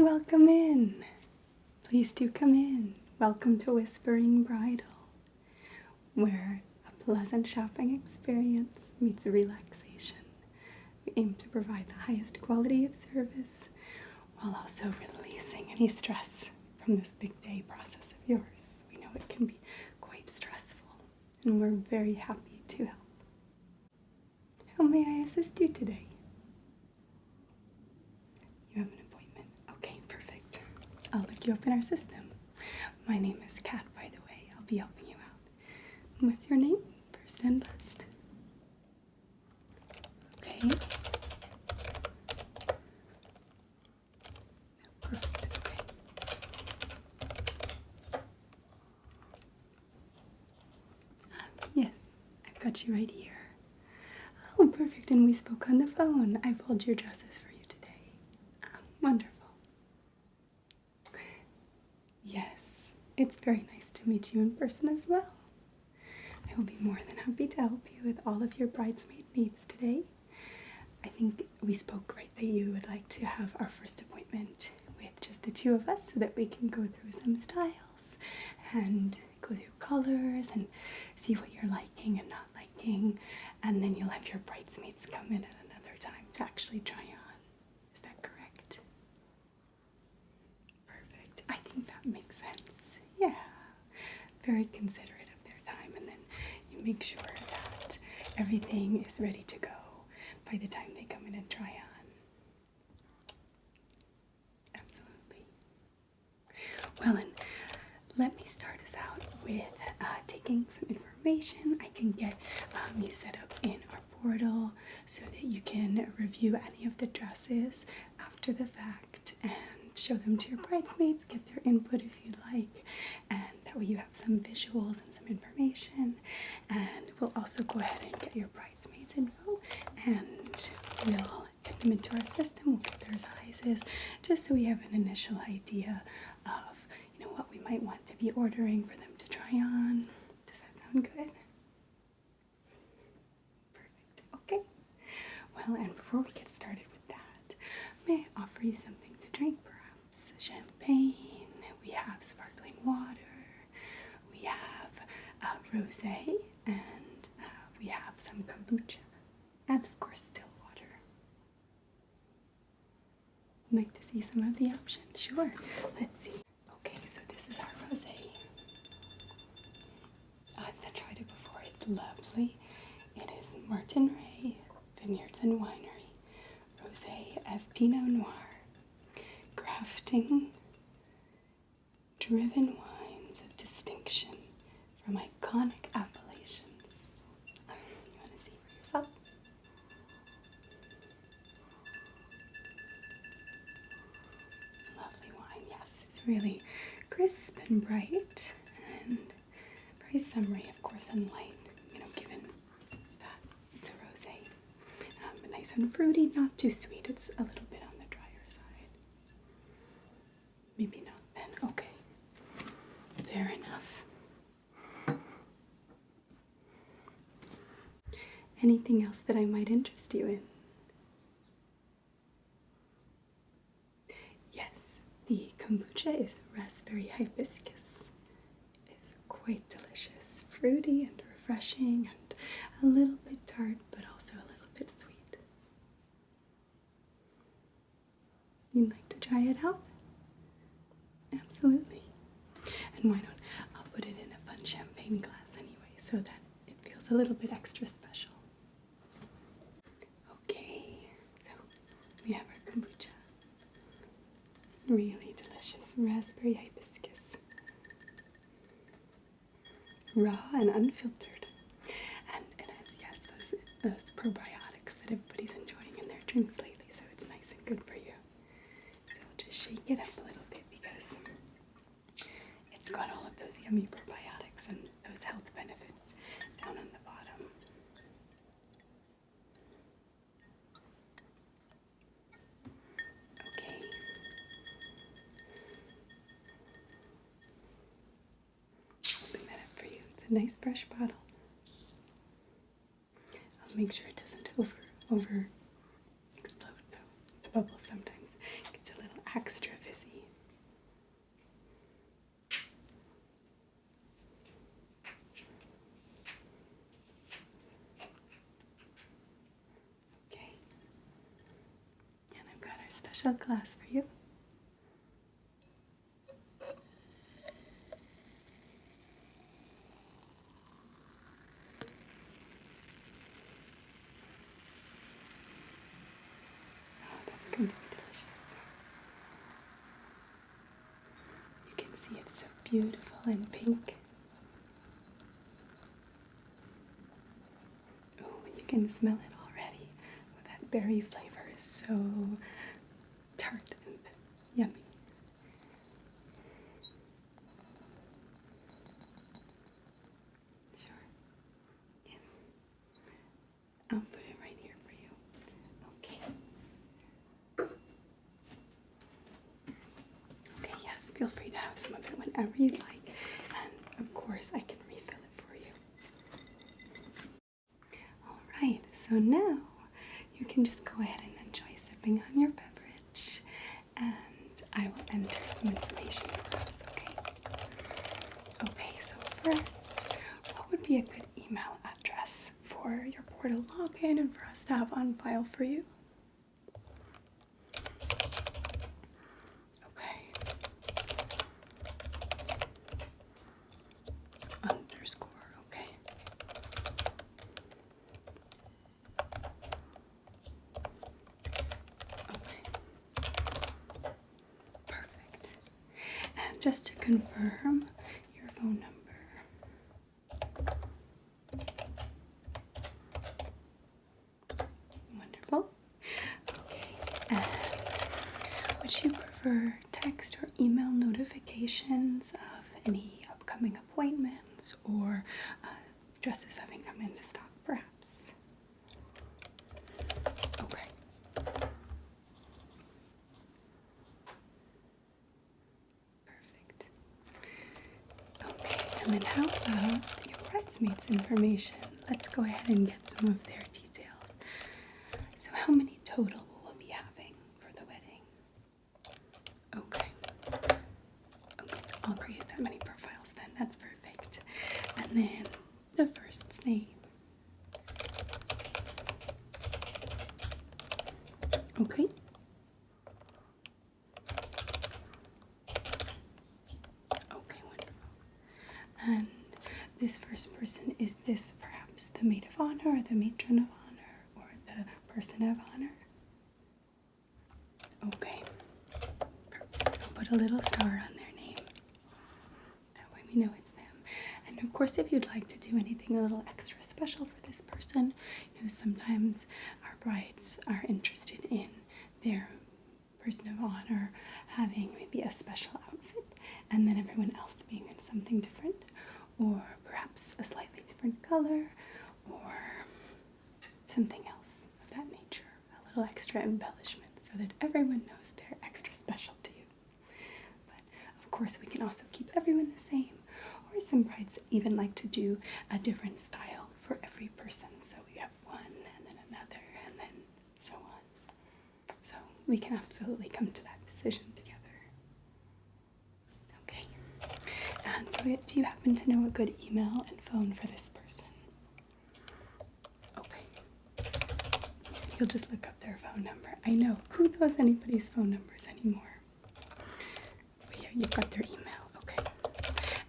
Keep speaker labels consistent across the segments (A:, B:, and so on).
A: Welcome in. Please do come in. Welcome to Whispering Bridal, where a pleasant shopping experience meets relaxation. We aim to provide the highest quality of service while also releasing any stress from this big day process of yours. We know it can be quite stressful, and we're very happy to help. How may I assist you today? You have an appointment. Okay, perfect. I'll look you up in our system. My name is Kat, by the way. I'll be helping you out. What's your name? First and last. Okay. Perfect. Okay. Yes, I've got you right here. Oh, perfect. And we spoke on the phone. I pulled your dresses for you today. Wonderful. Yes, it's very nice to meet you in person as well. I will be more than happy to help you with all of your bridesmaid needs today. I think we spoke, right, that you would like to have our first appointment with just the two of us so that we can go through some styles and go through colors and see what you're liking and not liking, and then you'll have your bridesmaids come in at another time to actually try on. Is that correct? Perfect. I think that makes sense. Yeah. Very considerate of their time, and then you make sure that everything is ready to go by the time they come in and try on. Absolutely. Well, and let me start us out with taking some information. I can get you set up in our portal so that you can review any of the dresses after the fact and show them to your bridesmaids, get their input if you'd like, and that way you have some visuals and some information. And we'll also go ahead and get your bridesmaids info, and we'll get them into our system. We'll get their sizes just so we have an initial idea of what we might want to be ordering for them to try on. Does that sound good? Perfect. Okay. Well, and before we get started with that, may I offer you something to drink? Perhaps champagne. We have sparkling water. We have rosé, and we have some kombucha, and of course still water. Like to see some of the options? Sure. Let's see. Okay, so this is our rosé. I've tried it before. It's lovely. It is Martin Ray Vineyards and Winery Rosé of Pinot Noir, crafting driven wines of distinction from iconic appellations. You want to see for yourself? Lovely wine, yes. It's really crisp and bright and very summery, of course, and light, given that it's a rosé. But nice and fruity, not too sweet. It's a little bit on the drier side. Maybe not then. Okay. Fair enough. Anything else that I might interest you in? Yes, the kombucha is raspberry hibiscus. It is quite delicious, fruity and refreshing, and a little bit tart, but also a little bit sweet. You'd like to try it out? Absolutely. And why don't I'll put it in a fun champagne glass anyway, so that it feels a little bit extra special. Okay, so we have our kombucha. Really delicious raspberry hibiscus. Raw and unfiltered. And it has, yes, those probiotics that everybody's enjoying in their drinks lately, so it's nice and good for you. So I'll just shake it up a little bit because it's got all of those yummy probiotics and those health benefits down on the bottom. Okay. Open that up for you. It's a nice fresh bottle. I'll make sure it doesn't over explode though. The bubbles sometimes gets a little extra fizzy. special glass for you. Oh, that's going to be delicious. You can see it's so beautiful and pink. Oh, you can smell it already. Oh, that berry flavor is so tart and yummy. Sure. Yeah. I'll put it right here for you. Okay. Okay, yes, feel free to have some of it whenever you like. And of course, I can refill it for you. Alright, so now you can just go ahead and enjoy sipping on your beverage. And I will enter some information for us, okay? Okay, so first, what would be a good email address for your portal login and for us to have on file for you? Okay. Underscore, okay. Okay. Perfect. And just to confirm your phone number. Wonderful. Okay. And would you prefer text or email notifications of any upcoming appointments or dresses having come into stock, perhaps? Okay. Perfect. Okay, and then how about your bridesmaids' information? Let's go ahead and get some of their details. So how many total will we be having for the wedding? Okay. Okay, I'll create that many profiles then. That's perfect. And then the first's name. Okay. Okay, wonderful. And this first person, is this perhaps the maid of honor or the matron of honor or the person of honor? Okay. Perfect. I'll put a little star on their name. That way we know it's them. And of course, if you'd like to do anything a little extra special for this person, you know, sometimes our brides are interested in their person of honor having maybe a special outfit and then everyone else being in something different, or perhaps a slightly different color, or something else of that nature, a little extra embellishment so that everyone knows they're extra special to you. But of course, we can also keep everyone the same, or some brides even like to do a different style for every person. So we have one and then another and then so on. So we can absolutely come to that decision together. Okay. And so do you happen to know a good email and phone for this person? Okay. You'll just look up their phone number. I know. Who knows anybody's phone numbers anymore? But yeah, you've got their email. Okay.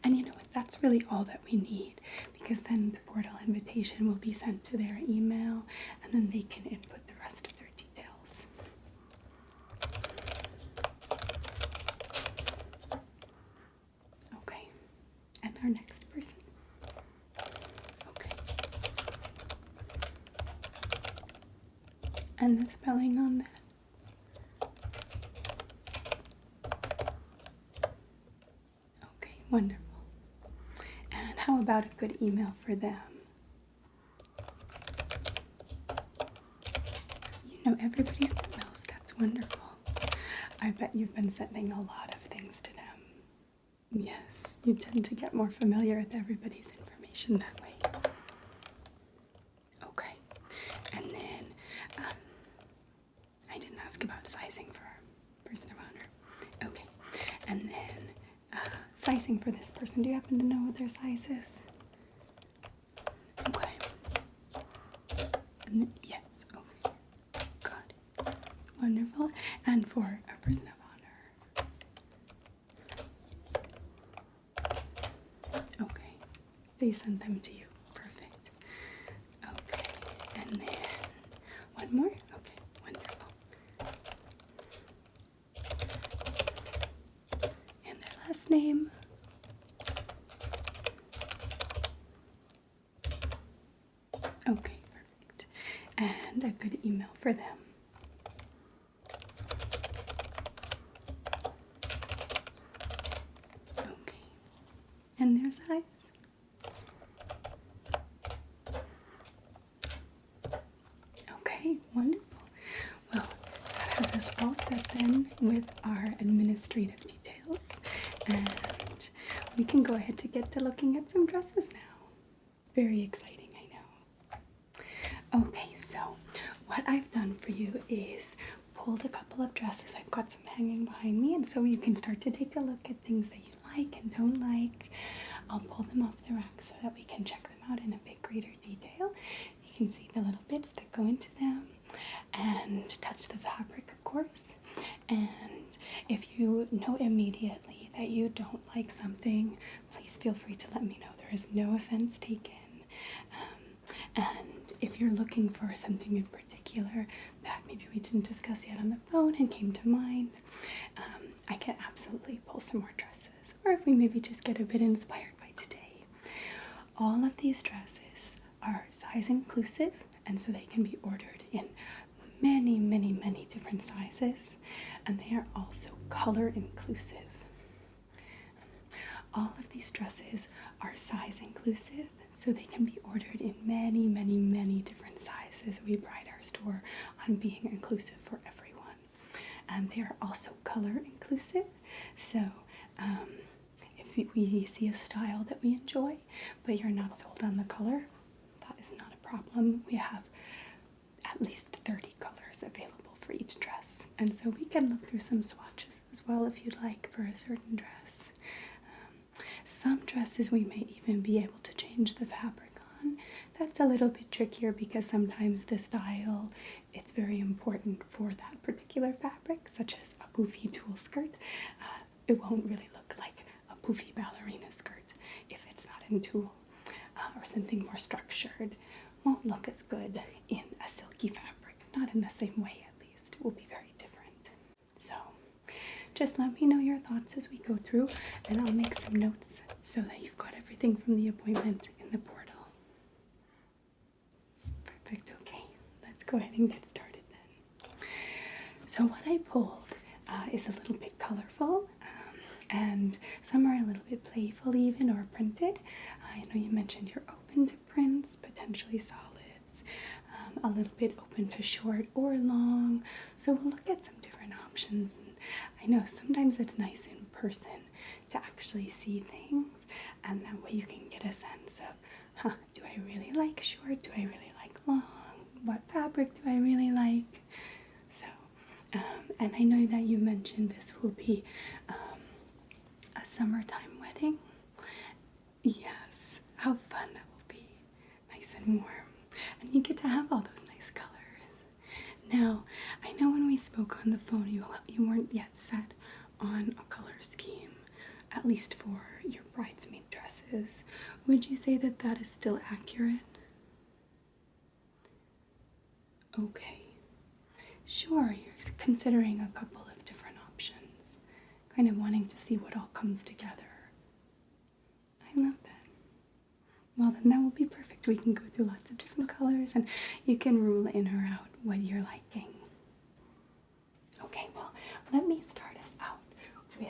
A: And you know what? That's really all that we need, because then the portal invitation will be sent to their email and then they can input the rest of their details. Okay. And our next person. Okay. And the spelling on that. Okay, wonderful. And how about a good email for them? You know everybody's emails. That's wonderful. I bet you've been sending a lot of things to them. Yes, you tend to get more familiar with everybody's information that way. Okay. And then, I didn't ask about sizing for our person of honor. Okay. And then, sizing for this person. Do you happen to know what their size is? Okay. And then, yes. Okay. Got it. Wonderful. and for a person of honor. Okay, they sent them to you. Perfect. Okay, and then one more. Okay, wonderful. And their last name. Okay, perfect. And a good email for them. Okay. And their size. Okay, wonderful. Well, that has us all set then with our administrative details. And we can go ahead to get to looking at some dresses now. Very exciting, I know. Okay, so what I've done for you is pulled a couple of dresses. I've got some hanging behind me, and so you can start to take a look at things that you like and don't like. I'll pull them off the rack so that we can check them out in a bit greater detail. You can see the little bits that go into them and touch the fabric, of course. And if you know immediately that you don't like something, please feel free to let me know. There is no offense taken. And if you're looking for something in particular that maybe we didn't discuss yet on the phone and came to mind, I can absolutely pull some more dresses. Or if we maybe just get a bit inspired by today. All of these dresses are size inclusive, and so they can be ordered in many, many, many different sizes. And they are also color inclusive. All of these dresses are size inclusive, so they can be ordered in many, many, many different sizes. We pride our store on being inclusive for everyone. And they are also color inclusive, so if we see a style that we enjoy, but you're not sold on the color, that is not a problem. We have at least 30 colors available for each dress. And so we can look through some swatches as well if you'd like for a certain dress. Some dresses we may even be able to change the fabric on. That's a little bit trickier because sometimes the style, it's very important for that particular fabric, such as a poofy tulle skirt. It won't really look like a poofy ballerina skirt if it's not in tulle, or something more structured won't look as good in a silky fabric, not in the same way at least. It will be very different. So just let me know your thoughts as we go through, and I'll make some notes so that you've got everything from the appointment in the portal. Perfect, okay. Let's go ahead and get started then. So what I pulled is a little bit colorful, and some are a little bit playful even, or printed. I know you mentioned you're open to prints, potentially solids, a little bit open to short or long. So we'll look at some different options. And I know sometimes it's nice in person to actually see things, and that way you can get a sense of, do I really like short? Do I really like long? What fabric do I really like? So, and I know that you mentioned this will be a summertime wedding. Yes, how fun that will be. Nice and warm. And you get to have all those nice colors. Now, I know when we spoke on the phone, you weren't yet set on a color scheme, at least for your bridesmaid dresses. Would you say that that is still accurate? Okay. Sure, you're considering a couple of different options, kind of wanting to see what all comes together. I love that. Well, then that will be perfect. We can go through lots of different colors, and you can rule in or out what you're liking. Okay, well, let me start us out with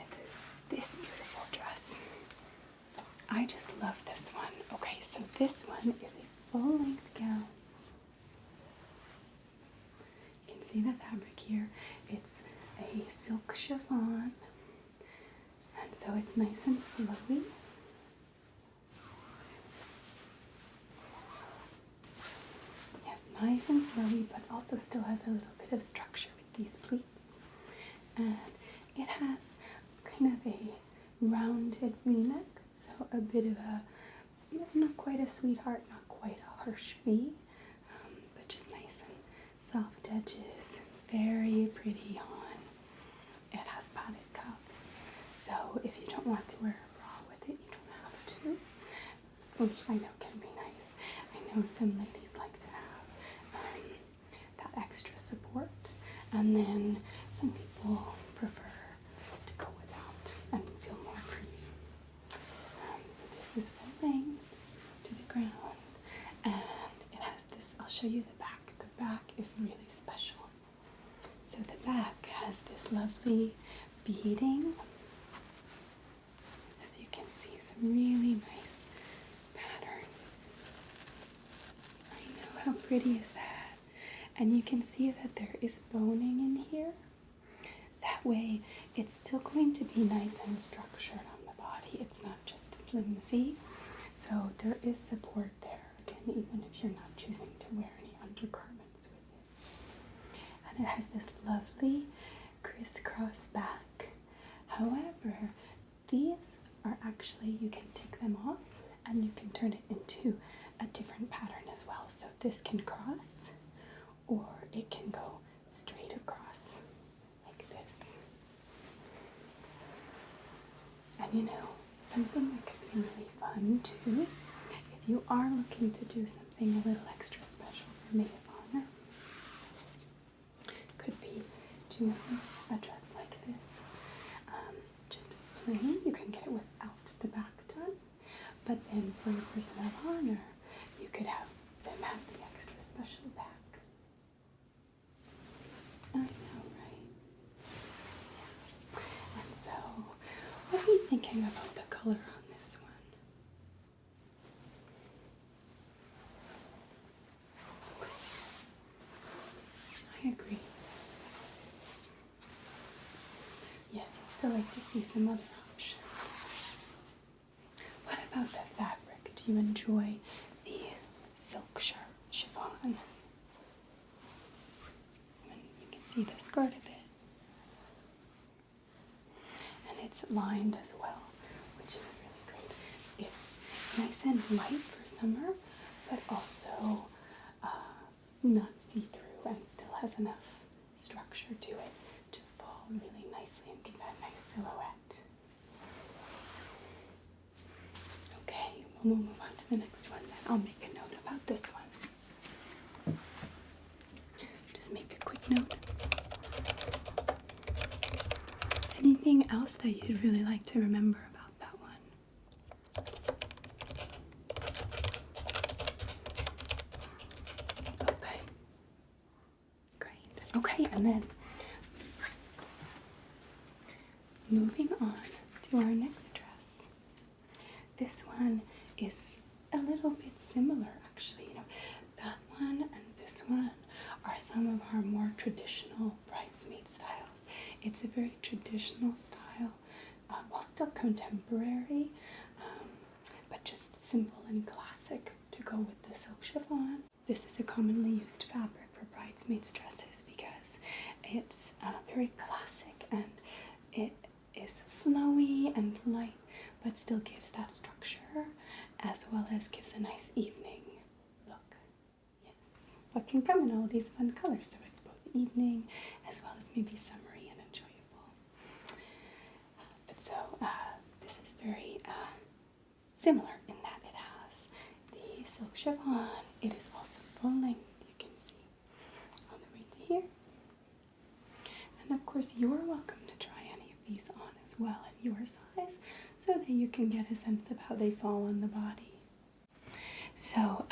A: this beautiful dress. I just love this one. Okay, so this one is a full-length gown. You can see the fabric here. It's a silk chiffon, and so it's nice and flowy. Yes, nice and flowy, but also still has a little bit of structure with these pleats. And it has kind of a rounded v-neck, so a bit of a, not quite a sweetheart, not quite a harsh V, but just nice and soft edges, very pretty on. It has padded cuffs, so if you don't want to wear a bra with it, you don't have to, which I know can be nice. I know some ladies like to have that extra support, and then some people prefer to go without and feel more free. So this is full length to the ground, and it has this, I'll show you the back. The back is really special. So the back has this lovely beading. As you can see, some really nice patterns. I know, how pretty is that? And you can see that there is boning in here. That way, it's still going to be nice and structured on the body. It's not just flimsy. So there is support there, again, even if you're not choosing to wear any undergarments with it. And it has this lovely crisscross back. However, these are actually, you can take them off and you can turn it into a different pattern as well. So this can cross, or it can go straight across like this. And you know, something that could be really fun too, if you are looking to do something a little extra special for maid of honor, could be doing a dress like this. Just plain, you can get it without the back done, but then for your person of honor, you could have them have the extra special back. I know, right? Yes. And so, what are you thinking about the color on this one? I agree. Yes, I'd still like to see some other options. What about the fabric? Do you enjoy the silk chiffon? And you can see the skirt a bit. And it's lined as well, which is really great. It's nice and light for summer, but also not see-through and still has enough structure to it to fall really nicely and give that nice silhouette. Okay, we'll move on to the next one then. I'll make a note about this one. Just make a quick note. Anything else that you'd really like to remember about that one? Okay. Great. Okay, and then moving on to our next dress. This one is a little bit similar, actually. You know, that one and this one are some of our more traditional bridesmaid styles. It's a very traditional style, while still contemporary, but just simple and classic to go with the silk chiffon. This is a commonly used fabric for bridesmaids' dresses because it's very classic and it is flowy and light, but still gives that structure as well as gives a nice evening look. Yes, but can come in all these fun colors, so it's both evening as well as maybe summery and enjoyable. But so this is very similar in that it has the silk chiffon. It is also full length, you can see all the way to here. And of course, you're welcome to try any of these on as well at your size, so that you can get a sense of how they fall on the body. So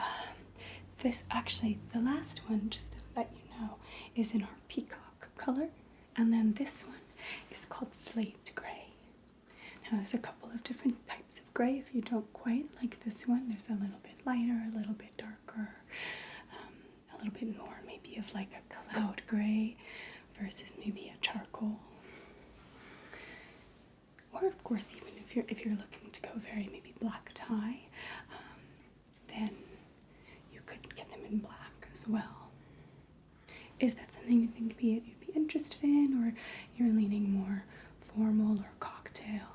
A: this actually, the last one, just to let you know, is in our peacock color, and then this one is called slate gray. Now there's a couple of different types of gray. If you don't quite like this one, there's a little bit lighter, a little bit darker, a little bit more maybe of like a cloud gray versus maybe a charcoal. Or of course, even if you're looking to go very maybe black tie, then you could get them in black as well. Is that something you think you'd be interested in, or you're leaning more formal or cocktail?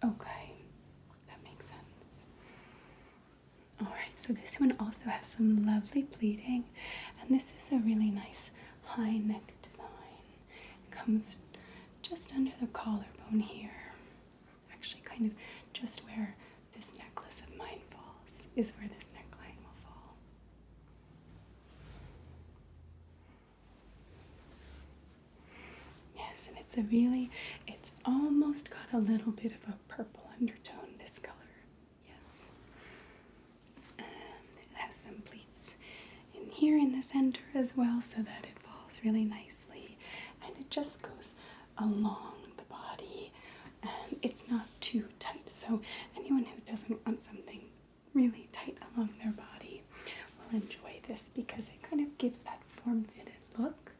A: Okay, that makes sense. Alright, so this one also has some lovely pleating, And this is a really nice high neck design. It comes just under the collarbone here. Actually, kind of just where this necklace of mine falls is where this neckline will fall. Yes, and it's almost got a little bit of a purple undertone, this color. Yes. And it has some pleats in here in the center as well so that it falls really nicely. And it just goes along the body and it's not too tight. So anyone who doesn't want something really tight along their body will enjoy this because it kind of gives that form-fitted look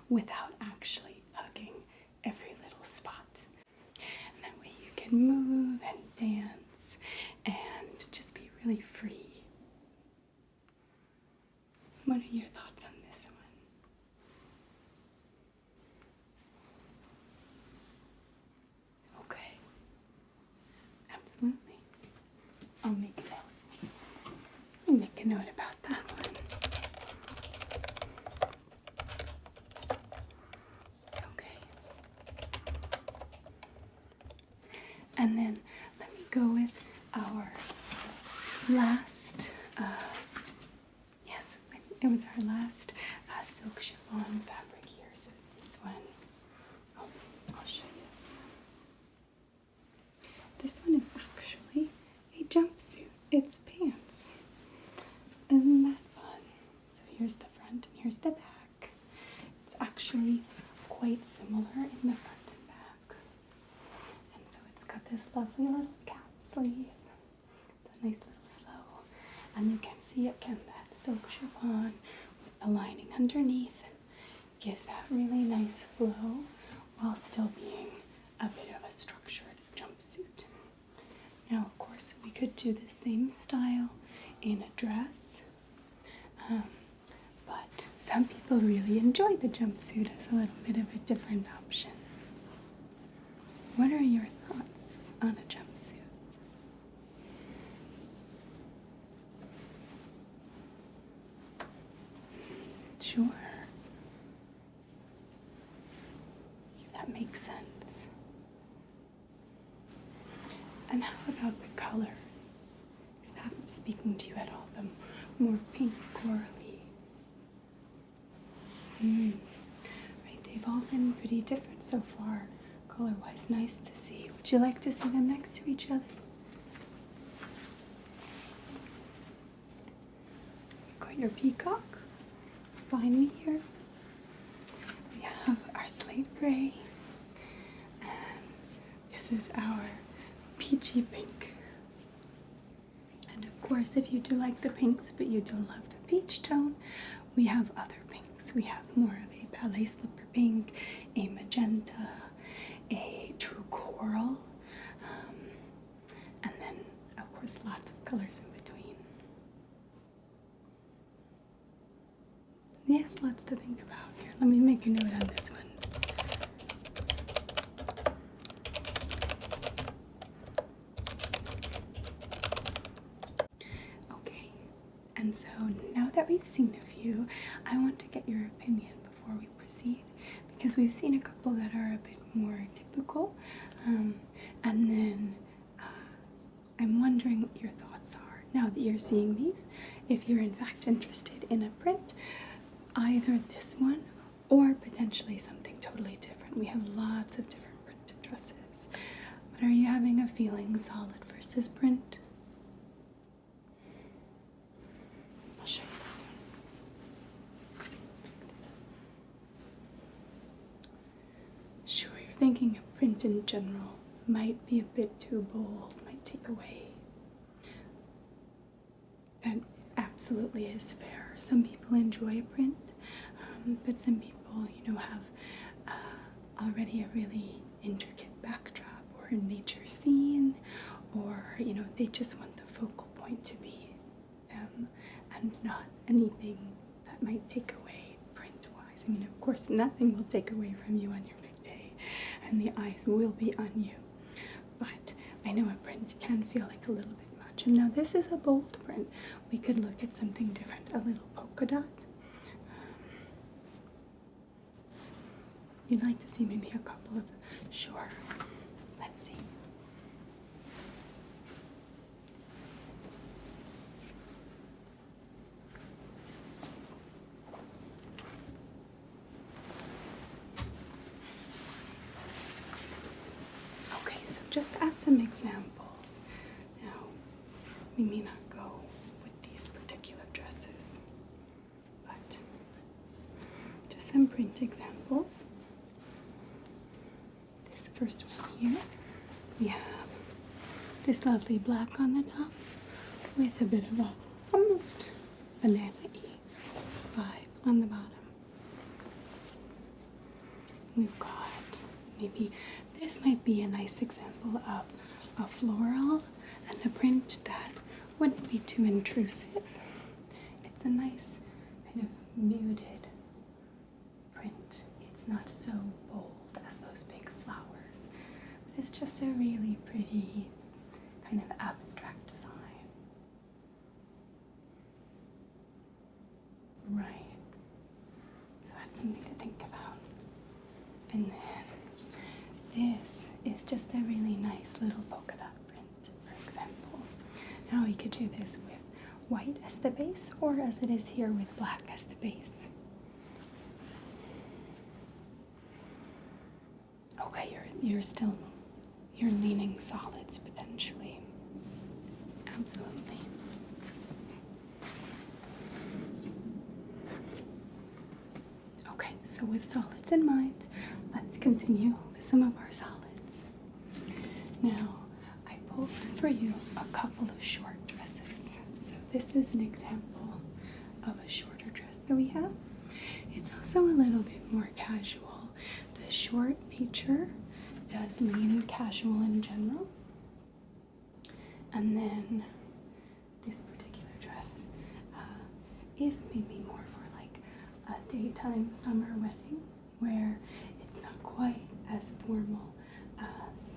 A: without actually hugging every little spot. And that way you can move and dance and just be really free. What are your thoughts on this one? Okay. Absolutely. I'll make a note. I'll make a note about that one. And then let me go with our last, yes, it was our last silk chiffon fabric here. So this one, I'll show you. This one is actually a jumpsuit. It's pants. Isn't that fun? So here's the front and here's the back. It's actually quite similar in the front. Got this lovely little cap sleeve, the nice little flow, and you can see again that silk chiffon with the lining underneath gives that really nice flow while still being a bit of a structured jumpsuit. Now, of course, we could do the same style in a dress, but some people really enjoy the jumpsuit as a little bit of a different option. What are your thoughts on a jumpsuit? Sure. That makes sense. And how about the color? Is that speaking to you at all? The more pink corally? Right, they've all been pretty different so far. Color-wise, nice to see. Would you like to see them next to each other? You've got your peacock. Find me here. We have our slate gray. And this is our peachy pink. And of course, if you do like the pinks, but you don't love the peach tone, we have other pinks. We have more of a ballet slipper pink, a magenta, a true coral, and then of course lots of colors in between. Yes, lots to think about. Here, let me make a note on this one. Okay, and so now that we've seen a few, I want to get your opinion before we proceed, because we've seen a couple that are a bit more typical, and then I'm wondering what your thoughts are now that you're seeing these. If you're in fact interested in a print, either this one or potentially something totally different. We have lots of different printed dresses. But are you having a feeling solid versus print? I'll show you this one. Sure, you're thinking a print in general might be a bit too bold, might take away. That absolutely is fair. Some people enjoy print, but some people, have already a really intricate backdrop or a nature scene, or, they just want the focal point to be them and not anything that might take away print-wise. I mean, of course, nothing will take away from you on your big day, and the eyes will be on you. But I know a print can feel like a little bit much. And now this is a bold print. We could look at something different, a little polka dot, you'd like to see maybe a couple of, sure, let's see. Okay, so just as some examples, now we may not go with these particular dresses, but just some print examples. This first one here, we have this lovely black on the top with a bit of a almost banana-y vibe on the bottom. We've got maybe this might be a nice example of a floral and a print that wouldn't be too intrusive. It's a nice kind of muted print. It's not so bold as those big flowers, but it's just a really pretty kind of abstract design. Right. So that's something to think about. And then this is just a really nice little polka dot print, for example. Now you could do this with white as the base, or as it is here with black as the base. Okay, you're leaning solids potentially. Absolutely. Okay, so with solids in mind, let's continue with some of our solids. Now, I pulled for you a couple of short dresses. So this is an example of a shorter dress that we have. It's also a little bit more casual. The short nature does lean casual in general. And then this particular dress is maybe more for like a daytime summer wedding, where it's not quite as formal as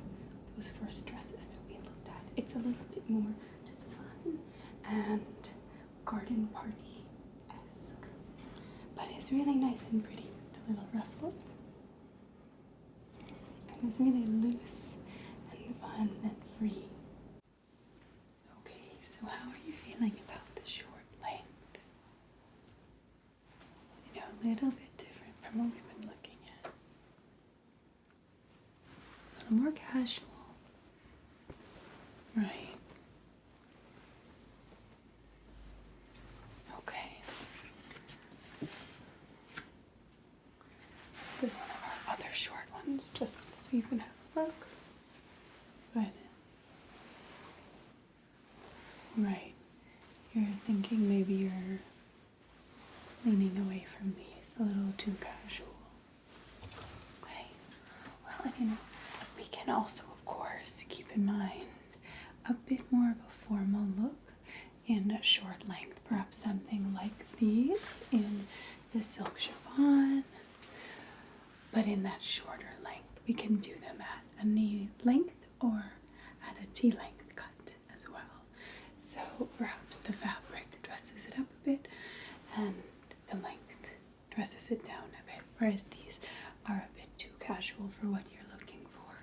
A: those first dresses that we looked at. It's a little bit more just fun and garden party-esque, but it's really nice and pretty with the little ruffles, and it's really loose and fun and free. Okay, so how are you feeling about the short length? You know, a little bit different from what we've been looking at. A little more casual. Right. Okay. This is one of our other short ones, just so you can have a look. Good. Right. You're thinking maybe you're leaning away from these a little too casual. Okay. Well, you know, we can also, of course, keep in mind a bit more of a formal look in a short length, perhaps something like these in the silk chiffon, but in that shorter length. We can do them at a knee length or at a T-length cut as well. So perhaps the fabric dresses it up a bit and the length dresses it down a bit, whereas these are a bit too casual for what you're looking for.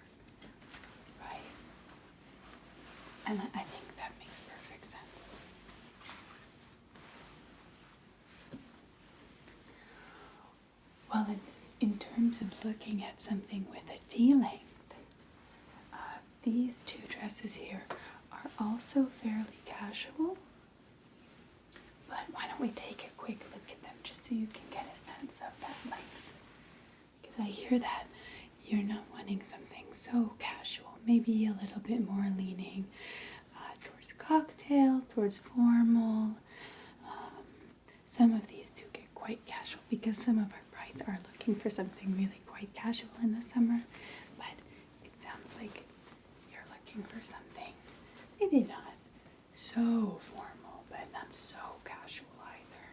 A: Right? And I think that makes perfect sense. Well, in terms of looking at something with a T-length, these two dresses here are also fairly casual, but why don't we take a quick look at them just so you can get a sense of that length? Because I hear that you're not wanting something so casual, maybe a little bit more leaning towards cocktail, towards formal. Some of these do get quite casual because some of our brides are looking for something really quite casual in the summer, but it sounds like you're looking for something maybe not so formal, but not so casual either.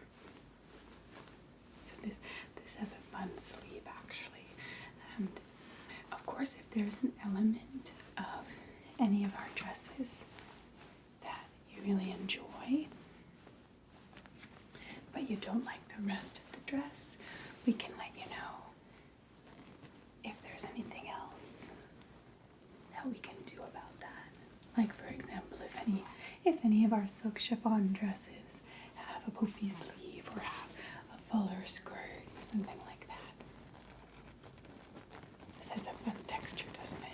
A: So this has a fun sleeve actually, and of course if there's an element of any of our dresses that you really enjoy, but you don't like the rest of the dress, we can let you know. there's anything else that we can do about that. Like for example, if any of our silk chiffon dresses have a poofy sleeve or have a fuller skirt, something like that. This has a fun texture, doesn't it?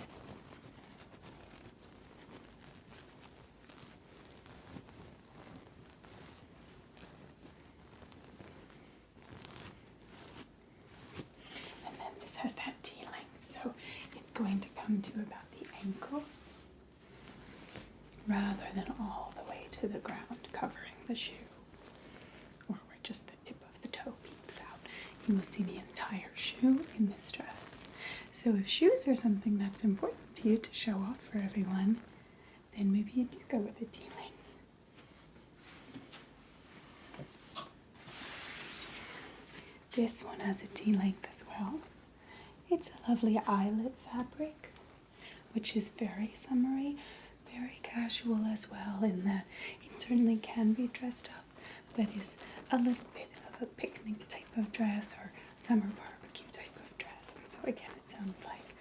A: And then this has that T-length, so it's going to come to about the ankle rather than all the way to the ground covering the shoe, or where just the tip of the toe peeks out. You will see the entire shoe in this dress. So if shoes are something that's important to you to show off for everyone, then maybe you do go with a T-length. This one has a T-length as well. It's a lovely eyelet fabric, which is very summery, very casual as well, in that it certainly can be dressed up, but is a little bit of a picnic type of dress or summer barbecue type of dress. And so again, it sounds like,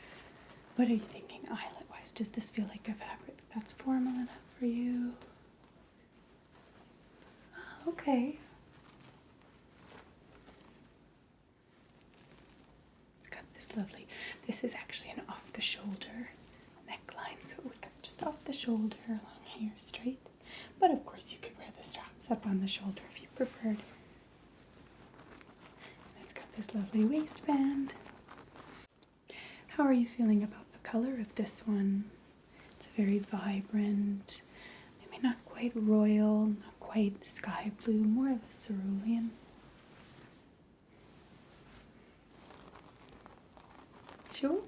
A: what are you thinking eyelet-wise? Does this feel like a fabric that's formal enough for you? Oh, okay. It's got this lovely, this is actually an off-the-shoulder neckline, so it would come just off the shoulder, long hair, straight. But of course you could wear the straps up on the shoulder if you preferred. And it's got this lovely waistband. How are you feeling about the color of this one? It's very vibrant, maybe not quite royal, not quite sky blue, more of a cerulean. Sure.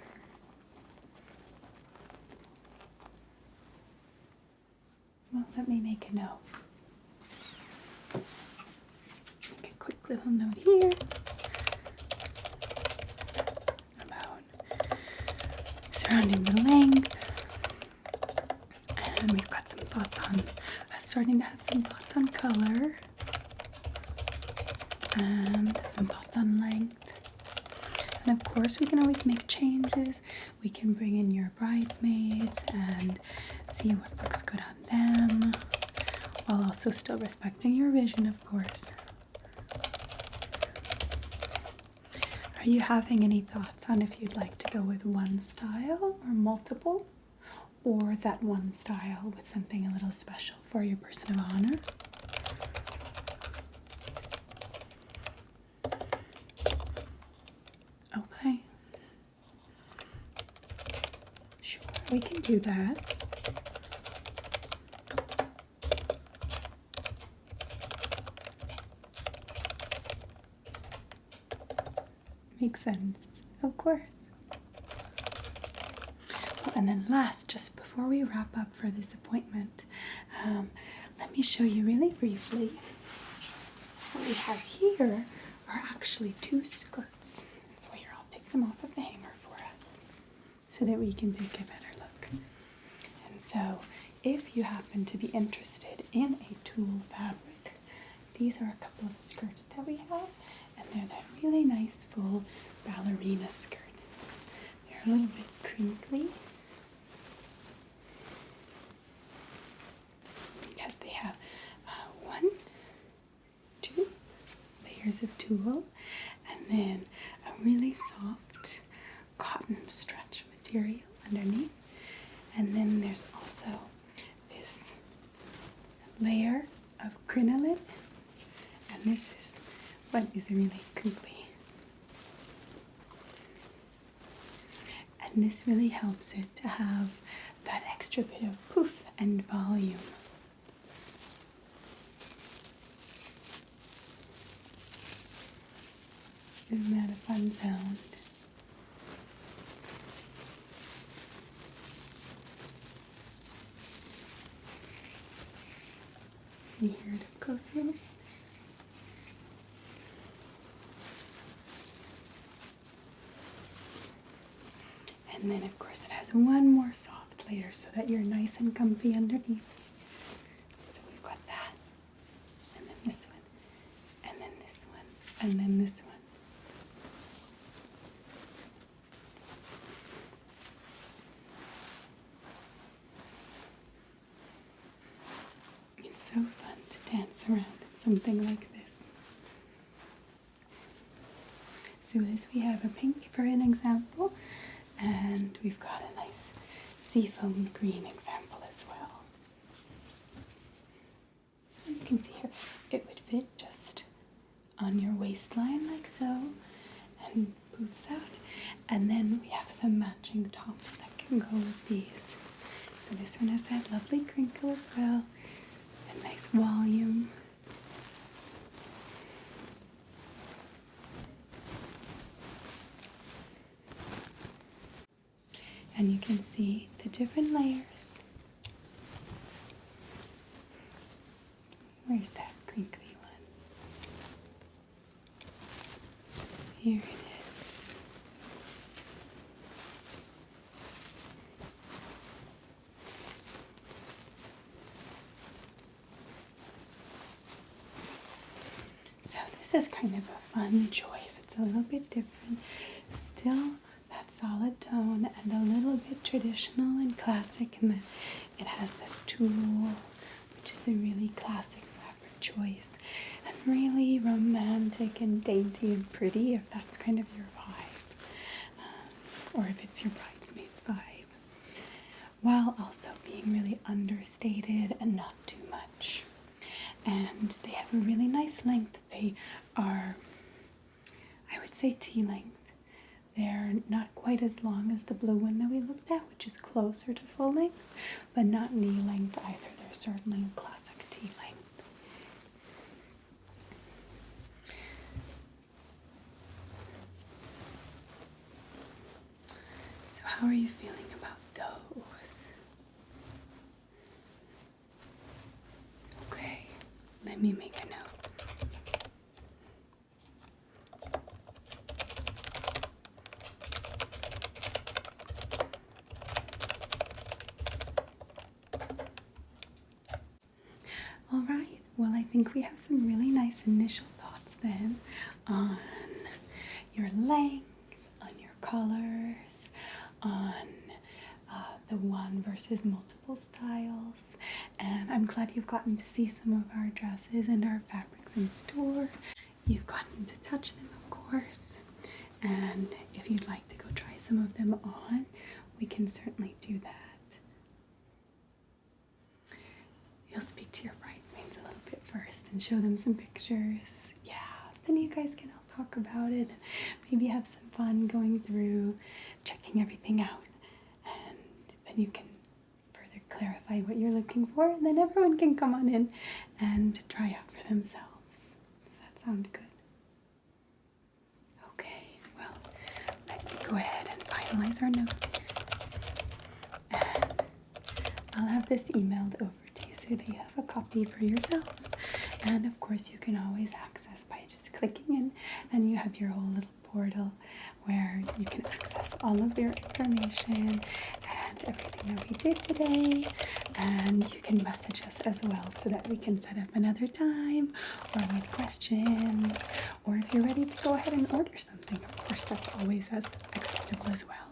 A: Well, let me make a note. Make a quick little note here about surrounding the length. And we've got some thoughts on, starting to have some thoughts on color. And some thoughts on length. And of course, we can always make changes. We can bring in your bridesmaids and see what looks good on them, while also still respecting your vision, of course. Are you having any thoughts on if you'd like to go with one style or multiple, or that one style with something a little special for your person of honor? Okay. Sure, we can do that. Makes sense, of course. Well, and then last, just before we wrap up for this appointment, let me show you really briefly. What we have here are actually two skirts. So here, I'll take them off of the hanger for us so that we can take a better look. And so if you happen to be interested in a tulle fabric, these are a couple of skirts that we have, and they're that really nice full ballerina skirt. They're a little bit crinkly because they have 1, 2 layers of tulle, and then a really soft cotton stretch material underneath. And then there's also this layer of crinoline, and this is what is really crinkly. And this really helps it to have that extra bit of poof and volume. Isn't that a fun sound? Can you hear it up close a little bit? And then of course it has one more soft layer so that you're nice and comfy underneath. So we've got that, and then this one, and then this one, and then this one. wraps around something like this. So this we have a pink for an example, and we've got a nice seafoam green example as well. And you can see here, it would fit just on your waistline like so, and poofs out. And then we have some matching tops that can go with these. So this one has that lovely crinkle as well, and nice volume. And you can see the different layers. Where's that crinkly one? Here it is. So this is kind of a fun choice. It's a little bit different. Still that solid tone and a little bit traditional and classic in that it has this tulle, which is a really classic fabric choice, and really romantic and dainty and pretty if that's kind of your vibe, or if it's your bridesmaid's vibe, while also being really understated and not too much. And they have a really nice length. They are, I would say, tea-length. They're not quite as long as the blue one that we looked at, which is closer to full length, but not knee length either. They're certainly a classic tea length. So how are you feeling about those? Okay, let me make a note. All right, well, I think we have some really nice initial thoughts then on your length, on your colors, on the one versus multiple styles. And I'm glad you've gotten to see some of our dresses and our fabrics in store. You've gotten to touch them, of course. And if you'd like to go try some of them on, we can certainly do that. You'll speak to your bridesmaids a little bit first and show them some pictures. Yeah, then you guys can all talk about it and maybe have some fun going through, checking everything out. And then you can further clarify what you're looking for, and then everyone can come on in and try out for themselves. Does that sound good? Okay, well, let me go ahead and finalize our notes here. And I'll have this emailed over to you so that you have a copy for yourself. And of course you can always access by just clicking in, and you have your whole little portal where you can access all of your information and everything that we did today. And you can message us as well so that we can set up another time, or with questions, or if you're ready to go ahead and order something. Of course, that's always as acceptable as well.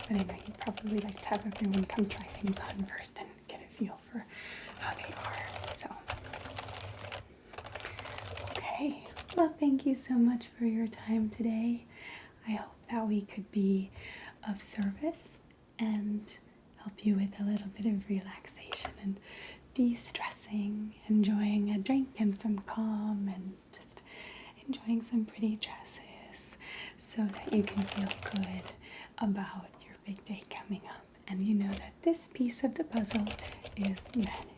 A: But I know you'd probably like to have everyone come try things on first and get a feel for how they are. So, okay. Well, thank you so much for your time today. I hope that we could be of service and help you with a little bit of relaxation and de-stressing, enjoying a drink and some calm, and just enjoying some pretty dresses so that you can feel good about your big day coming up. And you know that this piece of the puzzle is managed.